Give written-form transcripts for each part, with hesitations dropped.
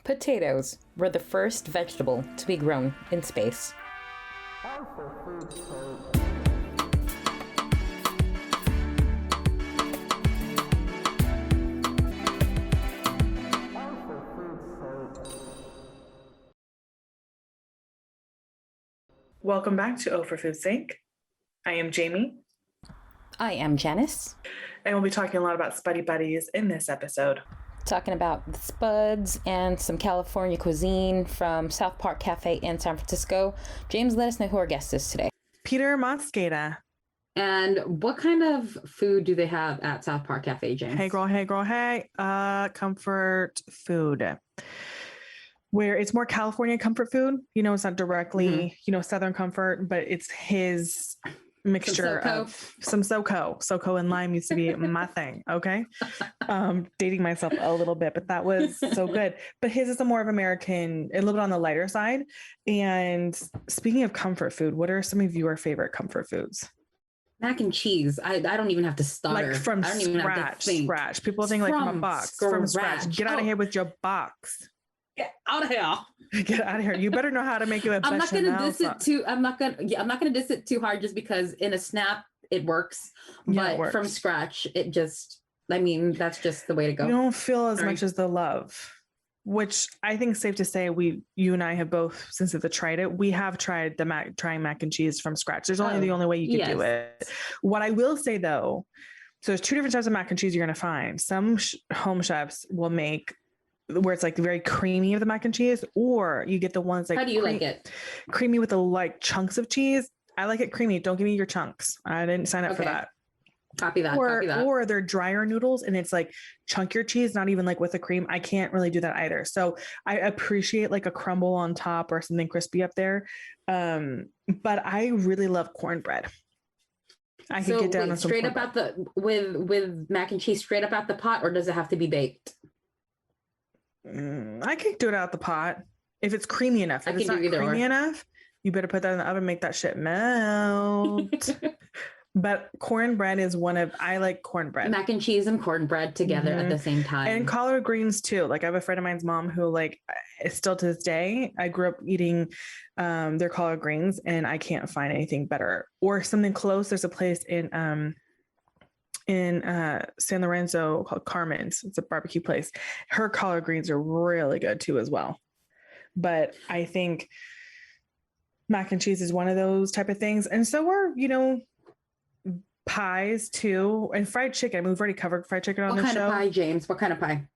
Potatoes were the first vegetable to be grown in space. Welcome back to O for Food's Sake. I am Jamie. I am Janice. And we'll be talking a lot about Spuddy Buddies in this episode. Talking about the Spuds and some California cuisine from South Park Cafe in San Francisco. James, let us know who our guest is today. Peter Mosqueda. And what kind of food do they have at South Park Cafe, James? Hey, girl, hey. Comfort food. Where it's more California comfort food. You know, it's not directly, Southern comfort, but it's his mixture of some SoCo and lime used to be my thing. Okay. Dating myself a little bit, but that was so good. But his is a more of American, a little bit on the lighter side. And speaking of comfort food, what are some of your favorite comfort foods? Mac and cheese. I don't even have to stutter. Like from scratch. People think like from a box. From scratch. Get out of here with your box. Get out of here. Get out of here. You better know how to make it. I'm not gonna diss it too. I'm not gonna diss it too hard just because in a snap it works. But it works. From scratch, that's just the way to go. You don't feel as much as the love. Which I think is safe to say you and I have both, since we've tried it, we have tried trying mac and cheese from scratch. There's only the only way you can do it. What I will say though, so there's two different types of mac and cheese you're going to find. Some home chefs will make where it's like very creamy of the mac and cheese, or you get the ones like, how do you like it? Creamy with the like chunks of cheese. I like it creamy. Don't give me your chunks. I didn't sign up for that. Copy that. Or they're drier noodles and it's like chunkier cheese, not even like with the cream. I can't really do that either. So I appreciate like a crumble on top or something crispy up there. But I really love cornbread. I could get down on some straight up out with mac and cheese straight up out the pot, or does it have to be baked? I could do it out the pot if it's creamy enough. If it's not creamy enough, you better put that in the oven, make that shit melt. But cornbread is I like cornbread. Mac and cheese and cornbread together at the same time. And collard greens too. Like I have a friend of mine's mom who like still to this day, I grew up eating their collard greens and I can't find anything better or something close. There's a place in San Lorenzo called Carmen's. It's a barbecue place. Her collard greens are really good too as well. But I think mac and cheese is one of those type of things. And so we're, pies too, and fried chicken. I mean, we've already covered fried chicken on the show. What kind of pie, James? What kind of pie?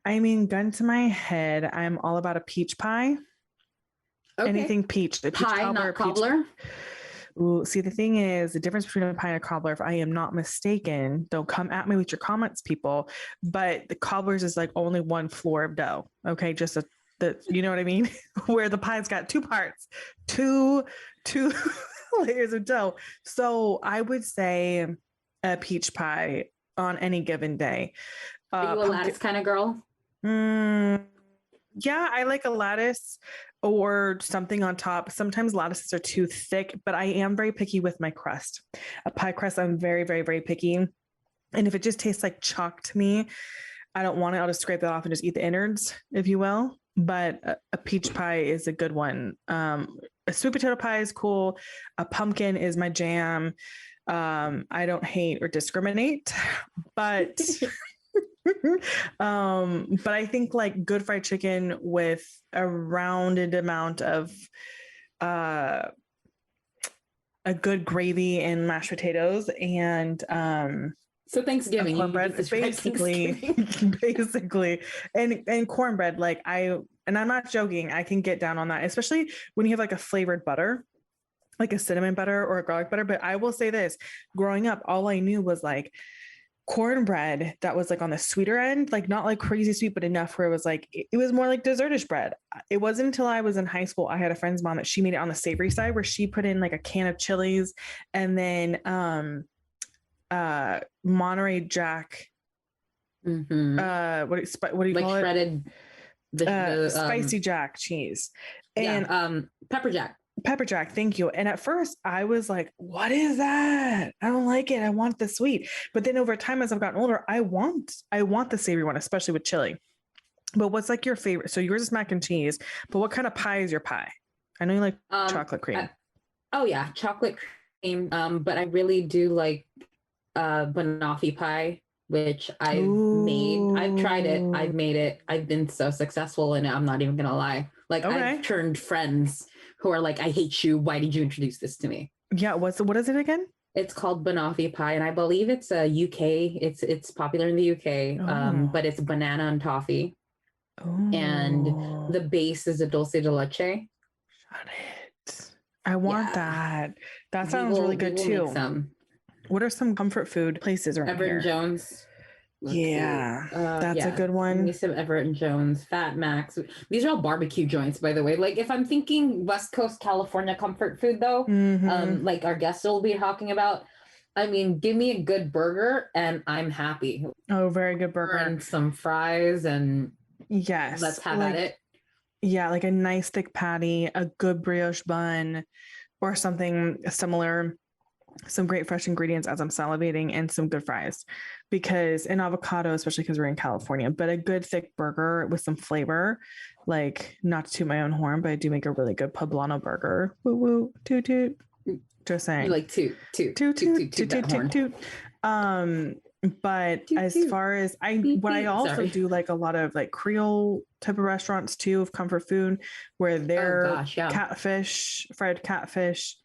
I mean, gun to my head, I'm all about a peach pie. Okay. Anything peach. The peach pie, cobbler, not cobbler? Ooh, see, the thing is, the difference between a pie and a cobbler, if I am not mistaken, don't come at me with your comments, people, but the cobblers is like only one floor of dough. Okay, just you know what I mean? Where the pie's got two parts, two layers of dough. So I would say a peach pie on any given day. Are you a lattice kind of girl? Yeah, I like a lattice or something on top. Sometimes lattices are too thick, but I am very picky with my crust. A pie crust, I'm very, very, very picky. And if it just tastes like chalk to me, I don't want it. I'll just scrape it off and just eat the innards, if you will. But a peach pie is a good one. A sweet potato pie is cool. A pumpkin is my jam. I don't hate or discriminate, but but I think like good fried chicken with a rounded amount of a good gravy and mashed potatoes and so Thanksgiving, cornbread, basically, and cornbread. Like I'm not joking. I can get down on that, especially when you have like a flavored butter, like a cinnamon butter or a garlic butter. But I will say this: growing up, all I knew was like cornbread that was like on the sweeter end, like not like crazy sweet, but enough where it was like it was more like dessertish bread. It wasn't until I was in high school I had a friend's mom that she made it on the savory side, where she put in like a can of chilies and then Monterey Jack. What do you like call it? Shredded spicy Jack cheese and pepper jack. Pepper jack, thank you. And at first I was like, what is that? I don't like it. I want the sweet. But then over time, as I've gotten older, I want the savory one, especially with chili. But what's like your favorite? So yours is mac and cheese, but what kind of pie is your pie? I know you like chocolate cream. Oh yeah, chocolate cream. But I really do like Banafi Pie, which I've made. I've tried it. I've made it. I've been so successful in it. I'm not even gonna lie. Like I've turned friends who are like, I hate you. Why did you introduce this to me? Yeah. What is it again? It's called Banafi Pie, and I believe it's a UK. It's popular in the UK. But it's banana and toffee. And the base is a dulce de leche. Shut it. I want that. That sounds really good too. What are some comfort food places around Everett here? and Jones. That's a good one. Give me some Everett and Jones, Fat Max. These are all barbecue joints, by the way. Like if I'm thinking West Coast California comfort food, though, like our guests will be talking about. I mean, give me a good burger and I'm happy. Oh, very good burger and some fries and yes, let's have at it. Yeah, like a nice thick patty, a good brioche bun, or something similar. Some great fresh ingredients as I'm salivating, and some good fries, because an avocado, especially because we're in California, but a good thick burger with some flavor. Like, not to toot my own horn, but I do make a really good poblano burger. Woo woo, toot toot. Just saying. You like toot toot toot toot toot toot toot toot. But as far as I also do like a lot of like Creole type of restaurants too, of comfort food, where they're catfish, fried catfish.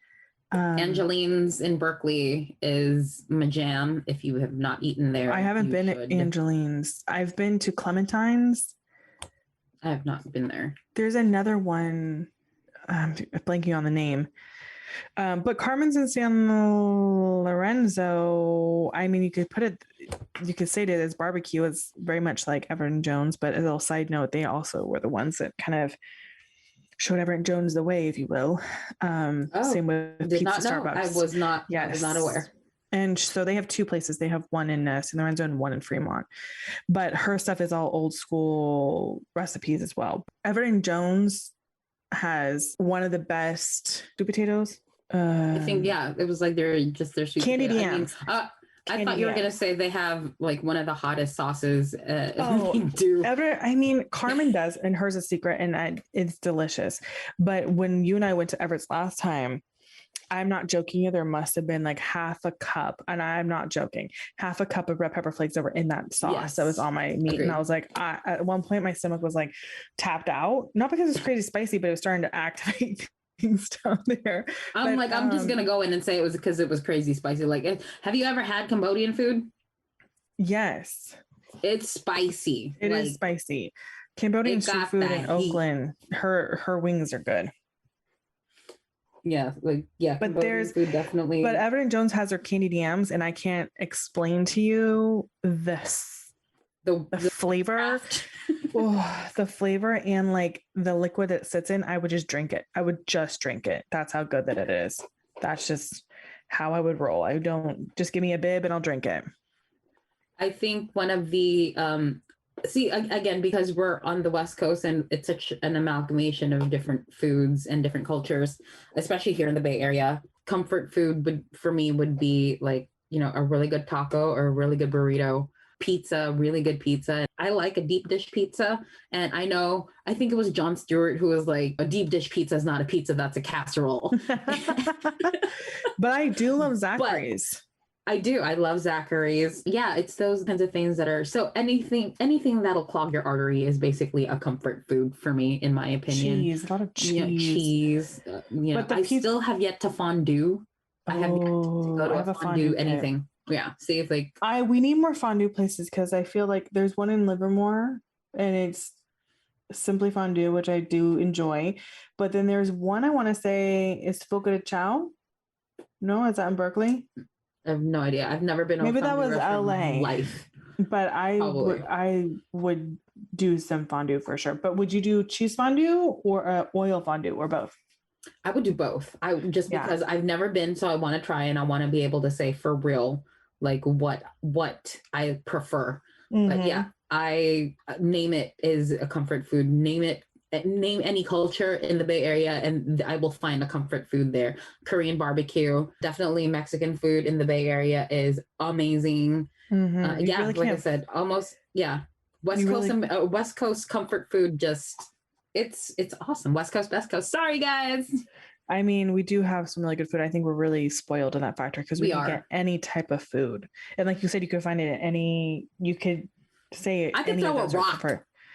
Angeline's in Berkeley is my jam. If you have not eaten there, I haven't been at Angeline's. I've been to Clementine's. I have not been there. There's another one. I'm blanking on the name. But Carmen's in San Lorenzo, I mean, you could say it as barbecue. It's very much like Everett and Jones, but as a little side note, they also were the ones that kind of showed Everett and Jones the way, if you will. Same with Pizza Starbucks. I was not aware. And so they have two places. They have one in San Lorenzo and one in Fremont. But her stuff is all old school recipes as well. Everett and Jones has one of the best sweet potatoes. I think it was like their sweet candied yams. I thought you were gonna say they have like one of the hottest sauces. They do. Carmen does, and hers is secret, and it's delicious. But when you and I went to Everett's last time, I'm not joking you, there must have been like half a cup, and I'm not joking, half a cup of red pepper flakes that were in that sauce that was on my meat. Agreed. And I was like, at one point my stomach was like tapped out, not because it's crazy spicy, but it was starting to activate things down there. I'm just gonna go in and say it was because it was crazy spicy. Like, have you ever had Cambodian food? Yes, it's spicy. It is spicy. Cambodian street food in Oakland, her wings are good. But there's food definitely. But Everett and Jones has their candied yams, and I can't explain to you the flavor. The flavor and like the liquid that sits in, I would just drink it. That's how good that it is. That's just how I would roll. I don't just give me a bib and I'll drink it. I think one of the again, because we're on the West Coast and it's such an amalgamation of different foods and different cultures, especially here in the Bay Area, comfort food would be like, a really good taco or a really good burrito, pizza, really good pizza. I like a deep dish pizza. And I think it was Jon Stewart who was like, a deep dish pizza is not a pizza, that's a casserole. But I do love Zachary's. I do. I love Zachary's. Yeah, it's those kinds of things that are so anything that'll clog your artery is basically a comfort food for me, in my opinion. A lot of cheese. But I still have yet to fondue. I have yet to go to a fondue anything. Yeah, see if we need more fondue places, because I feel like there's one in Livermore and it's Simply Fondue, which I do enjoy. But then there's one I want to say is Fogo de Chao. No, is that in Berkeley? I have no idea. I've never been. Maybe that was LA. Life, but I would do some fondue for sure. But would you do cheese fondue or oil fondue or both? I would do both. Because I've never been, so I want to try, and I want to be able to say for real, like what I prefer. Mm-hmm. But I name it is a comfort food. Name any culture in the Bay Area and I will find a comfort food there. Korean barbecue, definitely Mexican food in the Bay Area is amazing. Mm-hmm. I said, almost, West Coast comfort food, just it's awesome. West Coast, best coast. Sorry, guys. I mean, we do have some really good food. I think we're really spoiled in that factor because we can get any type of food. And like you said, you could find it at any, you could say I could throw a rock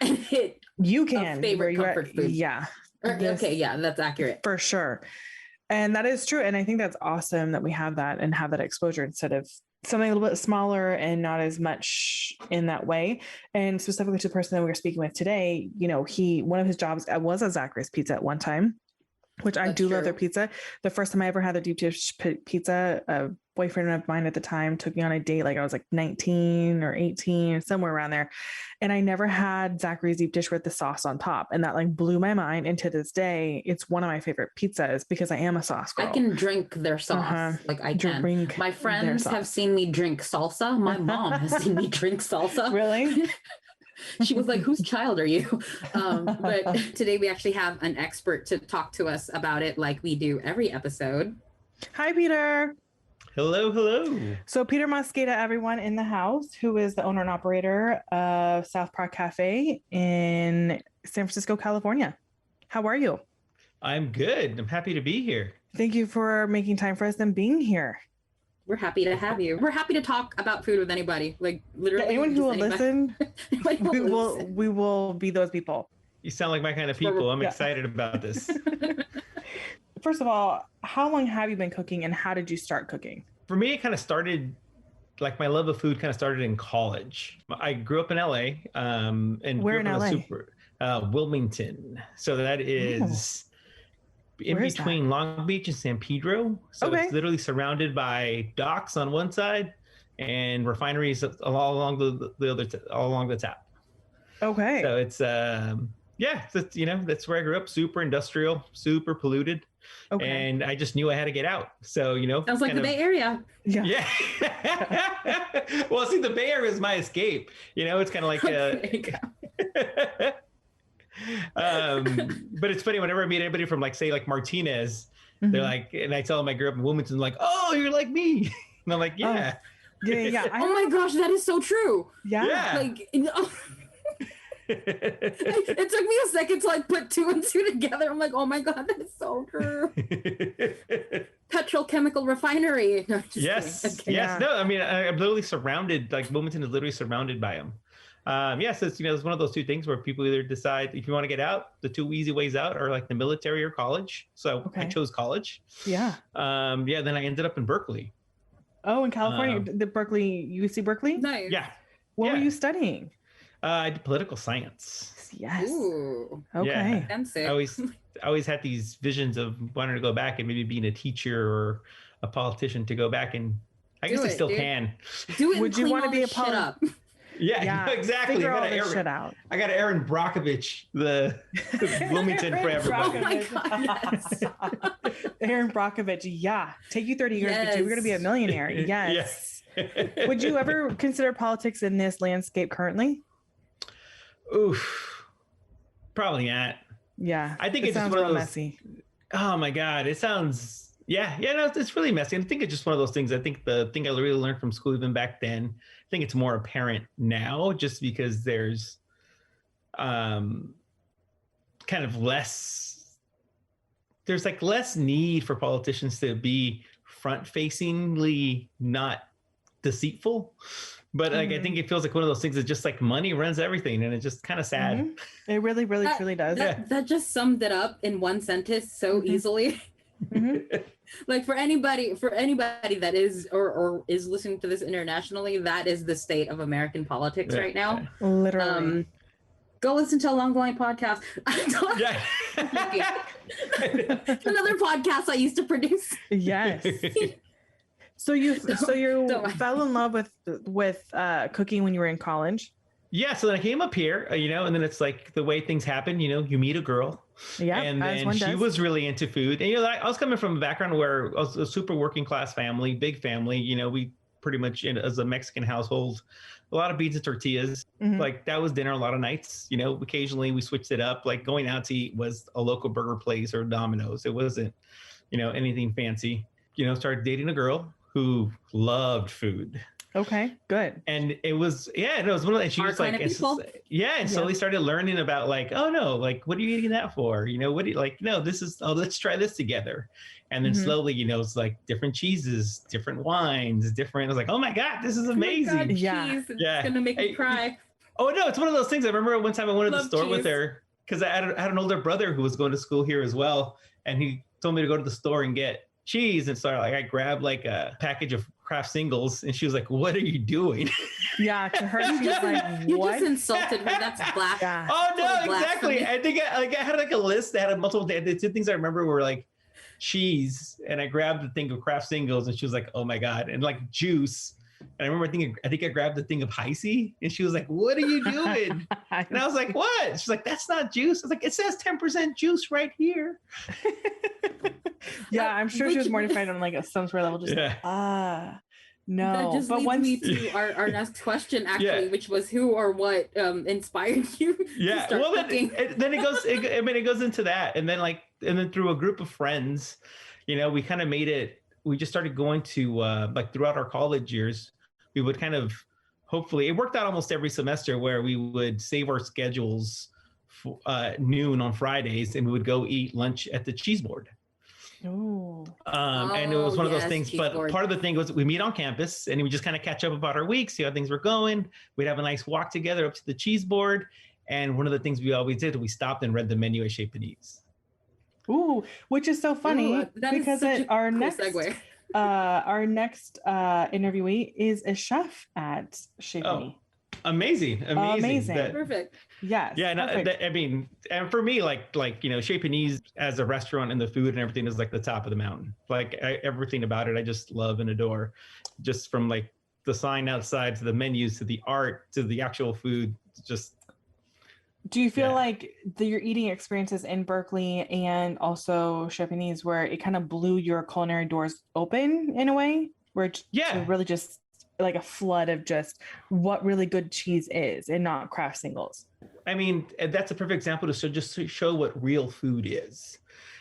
and hit you can a favorite comfort food. Yeah. Okay, yeah, that's accurate. For sure. And that is true. And I think that's awesome that we have that and have that exposure instead of something a little bit smaller and not as much in that way. And specifically to the person that we were speaking with today, you know, one of his jobs was at Zachary's Pizza at one time, which I do love their pizza. The first time I ever had their deep dish pizza, a boyfriend of mine at the time took me on a date. Like I was like 19 or 18, somewhere around there. And I never had Zachary's deep dish with the sauce on top. And that like blew my mind. And to this day, it's one of my favorite pizzas because I am a sauce girl. I can drink their sauce. Like I can. My friends have seen me drink salsa. My mom has seen me drink salsa. Really? She was like, whose child are you? But today we actually have an expert to talk to us about it like we do every episode. Hi, Peter. Hello, hello. So Peter Mosqueda, everyone in the house, who is the owner and operator of South Park Cafe in San Francisco, California. How are you? I'm good. I'm happy to be here. Thank you for making time for us and being here. We're happy to have you. We're happy to talk about food with anybody. Like literally, anyone who will listen, we will be those people. You sound like my kind of people. I'm excited about this. First of all, how long have you been cooking and how did you start cooking? For me, it kind of started, like my love of food kind of started in college. I grew up in LA. And where in LA? Wilmington. So that is in between Long Beach and San Pedro. So it's literally surrounded by docks on one side and refineries all along the tap. Okay. So it's that's where I grew up. Super industrial, super polluted. Okay. And I just knew I had to get out. So, sounds like the Bay Area. Yeah. Well, see, the Bay Area is my escape. It's kind of like but it's funny whenever I meet anybody from like Martinez, they're like, and I tell them I grew up in Wilmington, like, oh, you're like me. And I'm like, yeah. Yeah. Oh my gosh, that is so true. Yeah. Like, it took me a second to like put two and two together. I'm like, oh my god, that is so true. Petrochemical refinery. No, yes. Okay. Yes. No, I mean, I'm literally surrounded. Like Wilmington is literally surrounded by them. So it's one of those two things where people either decide if you want to get out. The two easy ways out are like the military or college. So I chose college. Yeah. Then I ended up in Berkeley. Oh, in California, the UC Berkeley. Nice. Yeah. What were you studying? I did political science. Yes. Ooh. Okay. Yeah. I always had these visions of wanting to go back and maybe being a teacher or a politician to go back, and I guess I still can. Do it. Would you want to be a politician? Yeah, exactly. Figure all this shit out. I got Aaron Brockovich, the Wilmington for everybody. Oh my god, yes. Aaron Brockovich, yeah. Take you 30 years, but you were going to be a millionaire. Yes. Would you ever consider politics in this landscape currently? Oof. Probably not. Yeah. I think it sounds real messy. Oh my God. It sounds, no, it's really messy. I think it's just one of those things. I think the thing I really learned from school even back then, I think it's more apparent now just because there's kind of less need for politicians to be front-facingly not deceitful. But like, I think it feels like one of those things that just like money runs everything, and it's just kind of sad. Mm-hmm. It really, really, truly does. That just summed it up in one sentence so easily. Like for anybody that is or is listening to this internationally, that is the state of American politics right now. Literally. Go listen to a Long Line podcast. Another podcast I used to produce. Yes. So you fell in love with cooking when you were in college? Yeah. So then I came up here, and then it's like the way things happen, you meet a girl. Yeah. And then she was really into food. And, I was coming from a background where I was a super working class family, big family. We pretty much, as a Mexican household, a lot of beans and tortillas. Like that was dinner a lot of nights. Occasionally we switched it up. Like going out to eat was a local burger place or Domino's. It wasn't, anything fancy. Started dating a girl who loved food. Okay, good. And it was it was one of the, and she Our was like, kind of people. and slowly started learning about like, oh no, like what are you eating that for? You know, what do you like? No, this is, oh, let's try this together. And then slowly, you know, it's like different cheeses, different wines, different. I was like, oh my God, this is amazing. Oh my God, cheese. It's gonna make me cry. Oh no, it's one of those things. I remember one time I went to the store cheese. with her because I had an older brother who was going to school here as well, and he told me to go to the store and get cheese. And so like I grabbed like a package of Kraft Singles, and she was like, "What are you doing?" Yeah, to her, she was like, "What?" You just insulted her. That's black. Yeah. Oh no, exactly. I think I had like a list that had multiple. The two things I remember were like cheese, and I grabbed the thing of Kraft Singles, and she was like, "Oh my God!" And like juice. And I remember I think I grabbed the thing of Hi-C, and she was like, "What are you doing?" And I was like, "What?" She's like, "That's not juice." I was like, "It says 10% juice right here." Yeah, I'm sure she was mortified on like some sort of level. Just no. That just but leads me to our next question, actually, which was who or what inspired you? Yeah. To start Well, cooking? then it goes. It goes into that, and then through a group of friends, you know, we kind of made it. We just started going to like throughout our college years, we would kind of hopefully it worked out almost every semester where we would save our schedules for, noon on Fridays, and we would go eat lunch at the cheese board. Oh. And it was one of those things, but board. part of the thing was we meet on campus and we just kind of catch up about our week, see how things were going. We'd have a nice walk together up to the cheese board. And one of the things we always did, we stopped and read the menu at Chez Panisse. Ooh, which is so funny because our next interviewee is a chef at Chez Panisse. Amazing. Perfect. Yes. Yeah. No, I mean, and for me, like, you know, Chez Panisse as a restaurant and the food and everything is like the top of the mountain. Like everything about it, I just love and adore, just from like the sign outside to the menus, to the art, to the actual food. Just. Do you feel like your eating experiences in Berkeley and also Chez Panisse where it kind of blew your culinary doors open in a way where it's really just like a flood of just what really good cheese is and not Kraft Singles? I mean, that's a perfect example to show what real food is.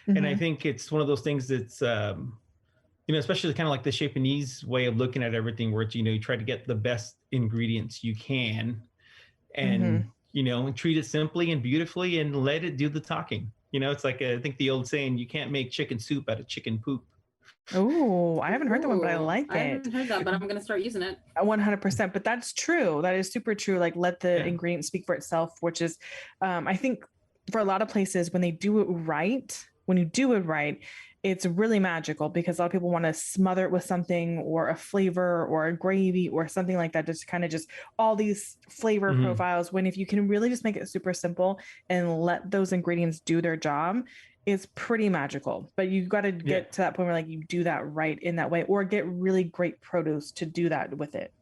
And I think it's one of those things that's, you know, especially kind of like the Chez Panisse way of looking at everything where it's, you know, you try to get the best ingredients you can and, you know, and treat it simply and beautifully and let it do the talking. You know, it's like, I think the old saying, you can't make chicken soup out of chicken poop. Oh, I haven't heard that one, but I like it. I haven't heard that, but I'm going to start using it. 100%. But that's true. That is super true. Like let the ingredient speak for itself, which is, I think for a lot of places when they do it right, when you do it right, it's really magical because a lot of people want to smother it with something or a flavor or a gravy or something like that. Just kind of just all these flavor profiles. When if you can really just make it super simple and let those ingredients do their job, it's pretty magical. But you got to get to that point where like you do that right in that way or get really great produce to do that with it.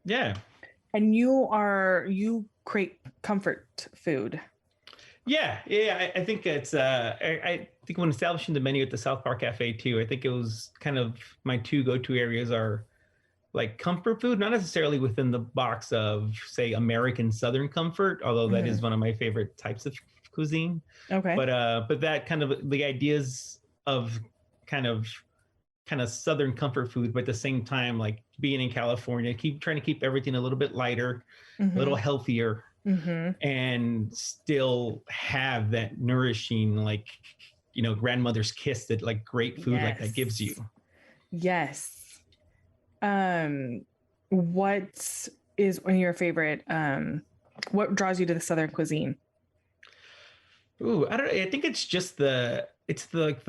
Yeah. And you create comfort food. Yeah. I think it's, I think when establishing the menu at the South Park Cafe too, I think it was kind of my two go-to areas are like comfort food, not necessarily within the box of say American Southern comfort, although that is one of my favorite types of cuisine. Okay. But that kind of the ideas of kind of Southern comfort food, but at the same time, like being in California, trying to keep everything a little bit lighter, a little healthier. And still have that nourishing, like, you know, grandmother's kiss that like great food like that gives you. Yes. What is one of your favorite, what draws you to the Southern cuisine? Ooh, I don't know. I think it's just the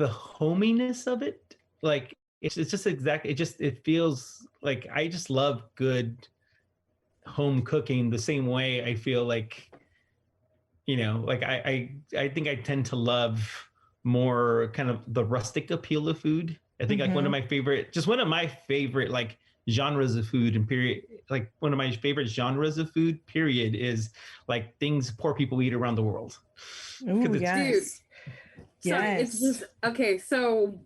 hominess of it. Like it's just exactly, it feels like I just love good home cooking the same way I feel like, you know, like I think I tend to love more kind of the rustic appeal of food. I think like one of my favorite like genres of food and period, like one of my favorite genres of food period is like things poor people eat around the world. Ooh, yes. Sorry, it's just okay. So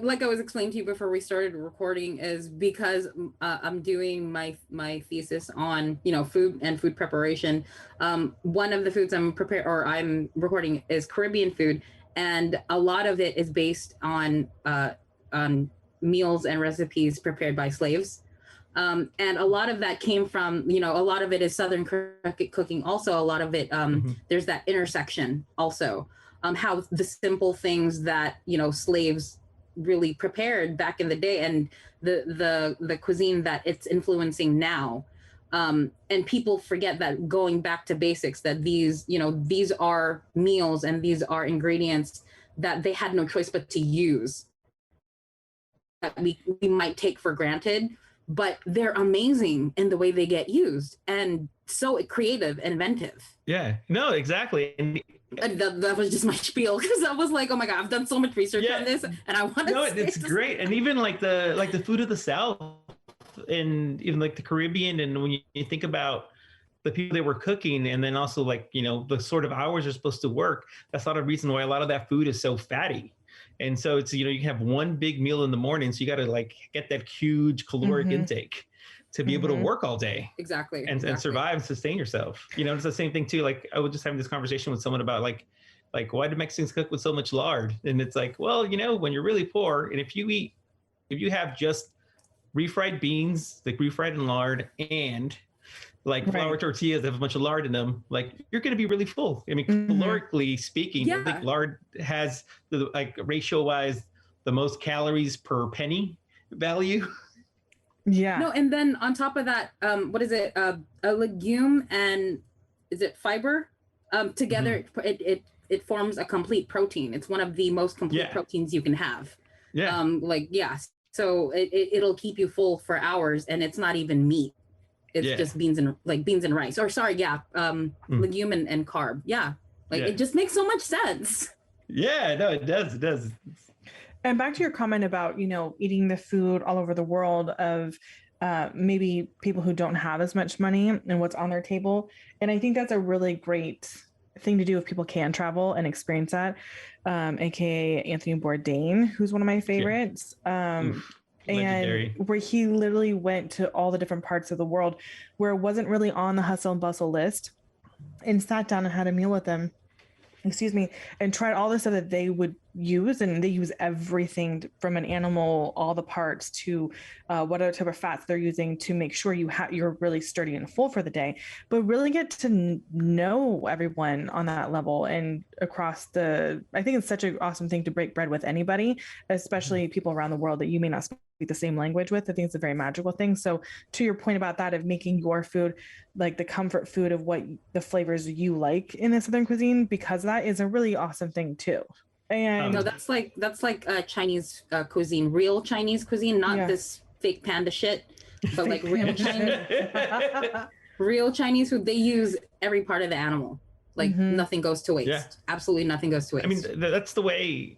like I was explaining to you before we started recording is because I'm doing my thesis on, you know, food and food preparation. One of the foods I'm recording is Caribbean food, and a lot of it is based on meals and recipes prepared by slaves. And a lot of that came from, a lot of it is Southern cooking. Also, a lot of it, there's that intersection also, how the simple things that, slaves really prepared back in the day, and the cuisine that it's influencing now. And people forget that, going back to basics, that these are meals and these are ingredients that they had no choice but to use, that we might take for granted, but they're amazing in the way they get used, and so creative and inventive. Yeah, no, exactly. And that was just my spiel, because I was like, oh my God, I've done so much research on this, and I want to. No, it's great. And even like the food of the South, and even like the Caribbean, and when you think about the people that were cooking, and then also like, the sort of hours they're supposed to work, that's a lot of reason why a lot of that food is so fatty. And so it's, you can have one big meal in the morning, so you got to like get that huge caloric intake to be able to work all day. Exactly. And survive and sustain yourself. It's the same thing too. Like I was just having this conversation with someone about like why do Mexicans cook with so much lard? And it's like, well, when you're really poor, and if you have just refried beans, like refried in lard, and like flour tortillas that have a bunch of lard in them, like you're going to be really full. I mean, calorically speaking, I think lard has the, like, ratio wise, the most calories per penny value. Yeah. No, and then on top of that, what is it? A legume and is it fiber? Together, it forms a complete protein. It's one of the most complete proteins you can have. Yeah. So it'll keep you full for hours, and it's not even meat. It's just beans and rice. Or sorry, legume and carb. Yeah. It just makes so much sense. Yeah, no, it does. It does. And back to your comment about, eating the food all over the world of maybe people who don't have as much money and what's on their table. And I think that's a really great thing to do if people can travel and experience that. AKA Anthony Bourdain, who's one of my favorites. Legendary. And where he literally went to all the different parts of the world where it wasn't really on the hustle and bustle list, and sat down and had a meal with them. And tried all the stuff that they would use, and they use everything from an animal, all the parts, to whatever type of fats they're using to make sure you're really sturdy and full for the day. But really get to know everyone on that level and across I think it's such an awesome thing to break bread with anybody, especially people around the world that you may not speak the same language with. I think it's a very magical thing. So to your point about that, of making your food like the comfort food of what the flavors you like in the Southern cuisine, because that is a really awesome thing too. And no, that's like Chinese cuisine, real Chinese cuisine, not this fake panda shit, but like real Chinese, real Chinese food. They use every part of the animal. Like nothing goes to waste. Yeah. Absolutely nothing goes to waste. I mean, that's the way.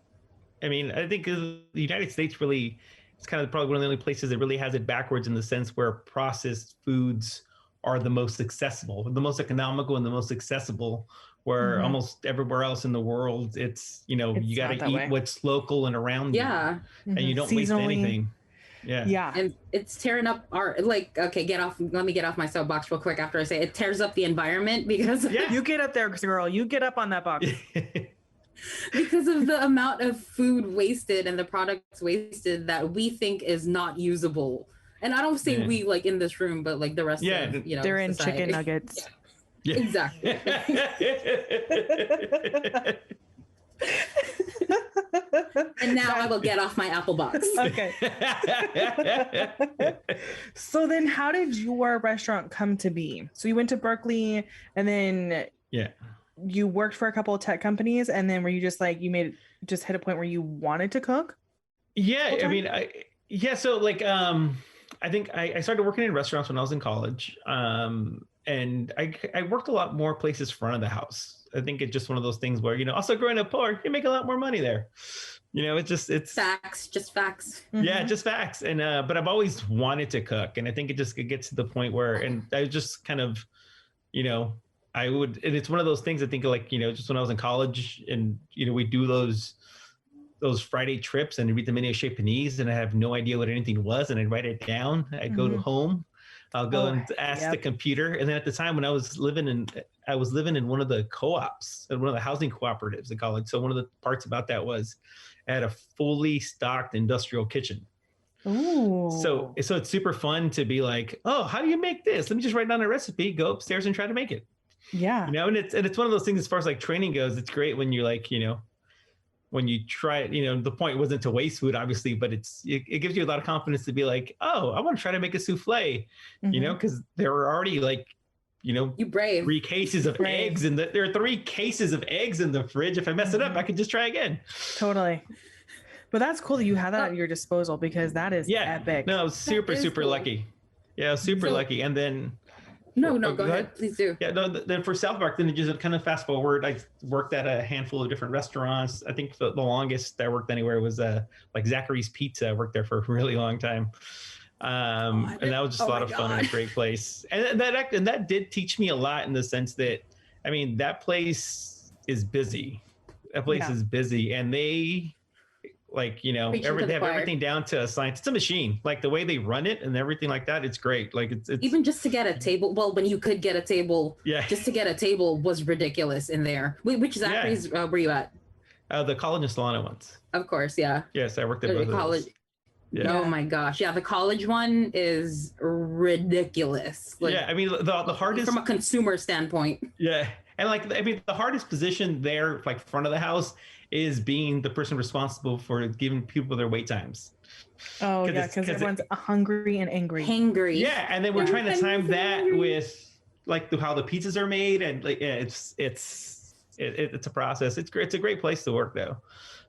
I mean, I think the United States really, it's kind of probably one of the only places that really has it backwards, in the sense where processed foods are the most accessible, the most economical, and the most accessible. Where almost everywhere else in the world, it's you got to eat what's local and around you, and you don't waste anything. Yeah. And it's tearing up our, okay, let me get off my soapbox real quick after I say it tears up the environment, because you get up there, girl, you get up on that box. Because of the amount of food wasted and the products wasted that we think is not usable. And I don't say we like in this room, but like the rest of they're in society. Chicken nuggets. Yeah. Exactly. And now I will get off my Apple box. Okay. So then how did your restaurant come to be? So you went to Berkeley, and then you worked for a couple of tech companies, and then were you just like, just hit a point where you wanted to cook? Yeah. I mean, so like, I think I started working in restaurants when I was in college. And I worked a lot more places front of the house. I think it's just one of those things where, also growing up poor, you make a lot more money there. It's facts, just facts. Yeah, just facts. And, but I've always wanted to cook. And I think it gets to the point where, and I just kind of, and it's one of those things I think like, just when I was in college, and, we do those Friday trips and read the menu of Chez Panisse, and I have no idea what anything was. And I'd write it down. I'd go to home. I'll go and ask the computer. And then at the time when I was living in one of the co-ops, one of the housing cooperatives in college. So one of the parts about that was I had a fully stocked industrial kitchen. Ooh. So it's super fun to be like, oh, how do you make this? Let me just write down a recipe, go upstairs and try to make it. Yeah. You know, and it's one of those things as far as like training goes. It's great when you like, you know, when you try it, you know, the point wasn't to waste food, obviously, but it gives you a lot of confidence to be like, oh, I want to try to make a souffle, you know, because there are already like, you know, you brave 3 cases of eggs and there are 3 cases of eggs in the fridge. If I mess it up, I can just try again. Totally. But that's cool that you have that at your disposal, because that is epic. No, super cool. Lucky. Yeah, super lucky. And then No, go ahead. Please do. Yeah, no, then for South Park, then it just kind of fast forward. I worked at a handful of different restaurants. I think the longest I worked anywhere was like Zachary's Pizza. I worked there for a really long time. And that was just a lot of fun and a great place. And that did teach me a lot in the sense that, I mean, that place is busy. That place is busy, and they like, you know, they have everything down to a science. It's a machine. Like the way they run it and everything like that, it's great. Like it's even just to get a table. Well, when you could get a table, just to get a table was ridiculous in there. Which Zachary's were you at? The College and Solano ones. Of course, yeah. Yes, I worked at both of college. those. Yeah. Oh my gosh. Yeah, the college one is ridiculous. Like, yeah, I mean the hardest from a consumer standpoint. Yeah. And like, I mean, the hardest position there, like front of the house, is being the person responsible for giving people their wait times. Oh yeah, because everyone's hungry and angry. Hangry. Yeah, and then we're trying to time that with like how the pizzas are made, and like it's a process. It's great. It's a great place to work though.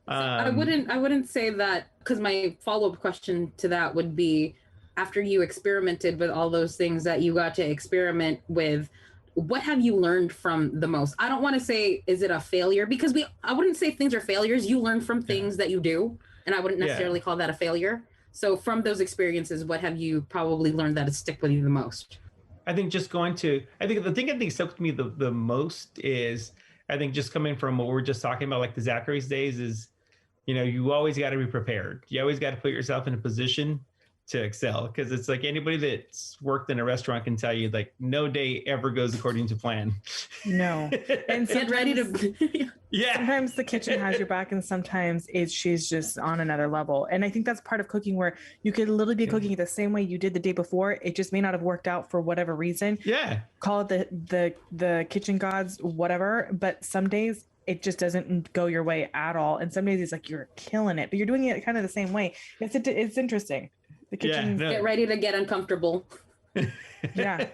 I wouldn't say that, because my follow-up question to that would be, after you experimented with all those things that you got to experiment with, what have you learned from the most? I don't want to say, is it a failure? Because I wouldn't say things are failures. You learn from things that you do, and I wouldn't necessarily call that a failure. So from those experiences, what have you probably learned that has stick with you the most? I think the thing I think stuck with me the most is, I think just coming from what we were just talking about, like the Zachary's days, is, you know, you always got to be prepared. You always got to put yourself in a position to excel, because it's like anybody that's worked in a restaurant can tell you, like, no day ever goes according to plan. No. And get ready to sometimes the kitchen has your back, and sometimes she's just on another level. And I think that's part of cooking, where you could literally be cooking it the same way you did the day before. It just may not have worked out for whatever reason. Yeah. Call it the kitchen gods, whatever. But some days it just doesn't go your way at all. And some days it's like you're killing it, but you're doing it kind of the same way. It's interesting. The kitchen. Get ready to get uncomfortable. Yeah.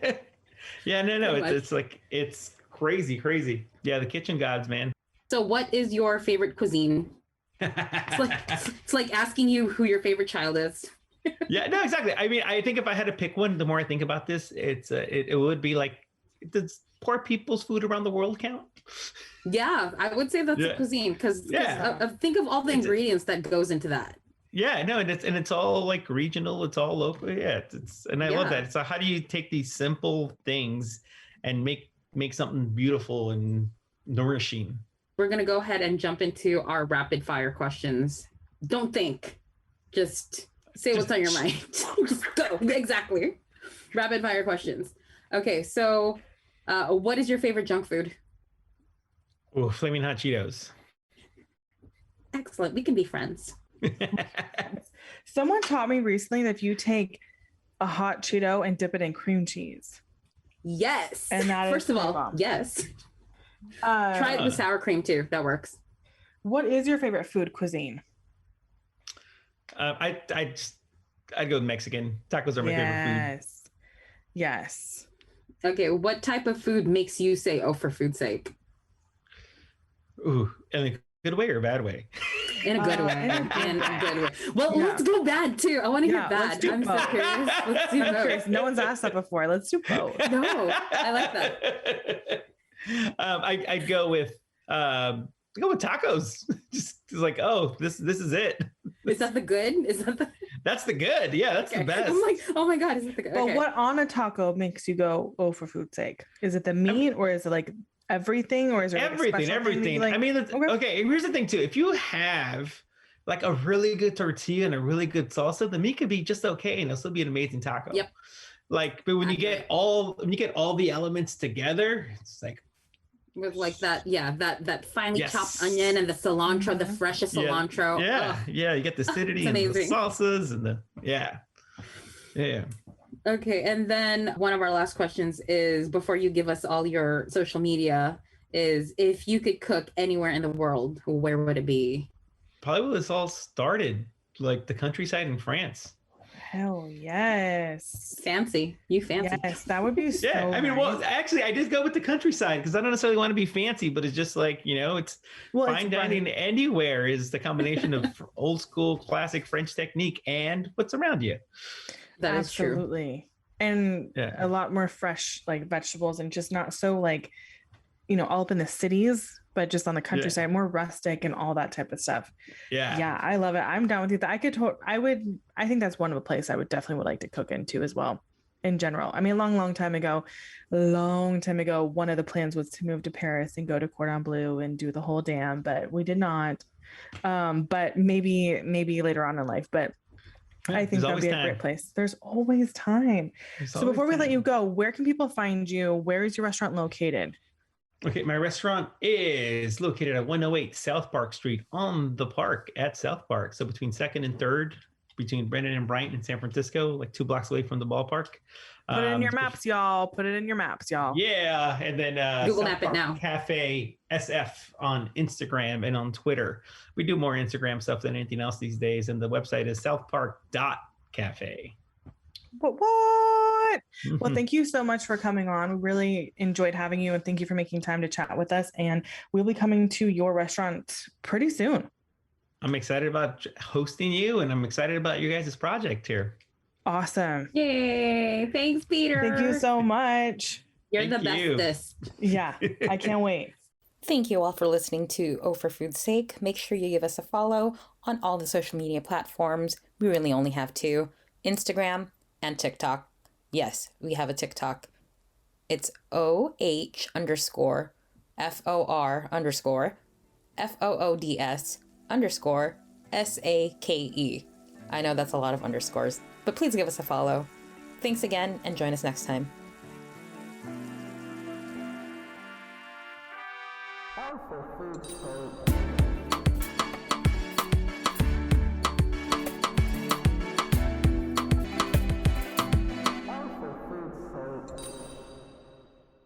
Yeah, no. It's like, it's crazy. Yeah, the kitchen gods, man. So what is your favorite cuisine? It's like asking you who your favorite child is. Yeah, no, exactly. I mean, I think if I had to pick one, the more I think about this, it would be like, does poor people's food around the world count? Yeah, I would say that's a cuisine, because think of all the ingredients that goes into that. Yeah, no, and it's all like regional, it's all local. Yeah, and I love that. So how do you take these simple things and make something beautiful and nourishing? We're gonna go ahead and jump into our rapid fire questions. Don't think, just say what's on your mind. Just go. Exactly. Rapid fire questions. Okay, so what is your favorite junk food? Oh, Flaming Hot Cheetos. Excellent. We can be friends. Someone taught me recently that if you take a hot Cheeto and dip it in cream cheese. Yes. And that first of all, yes. Try it with sour cream too. That works. What is your favorite food cuisine? I'd go with Mexican. Tacos are my favorite food. Yes. Okay. What type of food makes you say, "Oh, for food's sake"? Ooh, in a good way or a bad way? In a good way. In a good way. Well, let's go bad too. I want to hear bad. I'm so curious. Let's do both. No one's asked that before. Let's do both. No, I like that. I'd go with tacos. Just like, oh, this is it. Is that the good? That's the good. Yeah, that's the best. I'm like, oh my God, is that the good? But what on a taco makes you go, oh, for food's sake? Is it the meat, or is it like everything, or is there everything? Like, I mean, okay. Here's the thing too. If you have like a really good tortilla and a really good salsa, the meat could be just okay, and it'll still be an amazing taco. Yep. Like, but when you get all the elements together, it's like, with like that finely chopped onion and the cilantro, the freshest cilantro. Yeah, you get the acidity and the salsas and Yeah. Yeah. Okay, and then one of our last questions is, before you give us all your social media, is if you could cook anywhere in the world, where would it be? Probably where this all started, like the countryside in France. Hell yes. Fancy. You fancy. Yes, that would be so Yeah, I mean, well, nice. actually, I did go with the countryside because I don't necessarily want to be fancy, but it's just like, it's Well, fine it's dining right. anywhere is the combination of old school classic French technique and what's around you. That is true. Absolutely. And Yeah. a lot more fresh like vegetables and just not so like, all up in the cities, but just on the countryside, more rustic and all that type of stuff. Yeah. Yeah, I love it. I'm down with you. I think that's one of the places I would definitely would like to cook into as well. In general, I mean, a long time ago, one of the plans was to move to Paris and go to Cordon Bleu and do the whole damn, but we did not. But maybe later on in life. But Yeah, I think that'd be a great place. There's always time. So before we let you go, where can people find you? Where is your restaurant located? Okay, my restaurant is located at 108 South Park Street on the park at South Park. So between 2nd and 3rd, between Brendan and Bryant in San Francisco, like 2 blocks away from the ballpark. Put it in your maps, y'all. Put it in your maps, y'all. Yeah, and then Google South Map it Park now. Cafe SF on Instagram and on Twitter. We do more Instagram stuff than anything else these days, and the website is southpark.cafe. What? Mm-hmm. Well, thank you so much for coming on. We really enjoyed having you, and thank you for making time to chat with us. And we'll be coming to your restaurant pretty soon. I'm excited about hosting you, and I'm excited about you guys' project here. Awesome. Yay. Thanks, Peter. Thank you so much. You're Thank the you. bestest. Yeah, I can't wait. Thank you all for listening to Oh for Food's Sake. Make sure you give us a follow on all the social media platforms. We really only have 2, Instagram and TikTok. Yes, we have a TikTok. It's OH_FOR_FOODS_SAKE. I know that's a lot of underscores, but please give us a follow. Thanks again, and join us next time. Oh, for food's sake.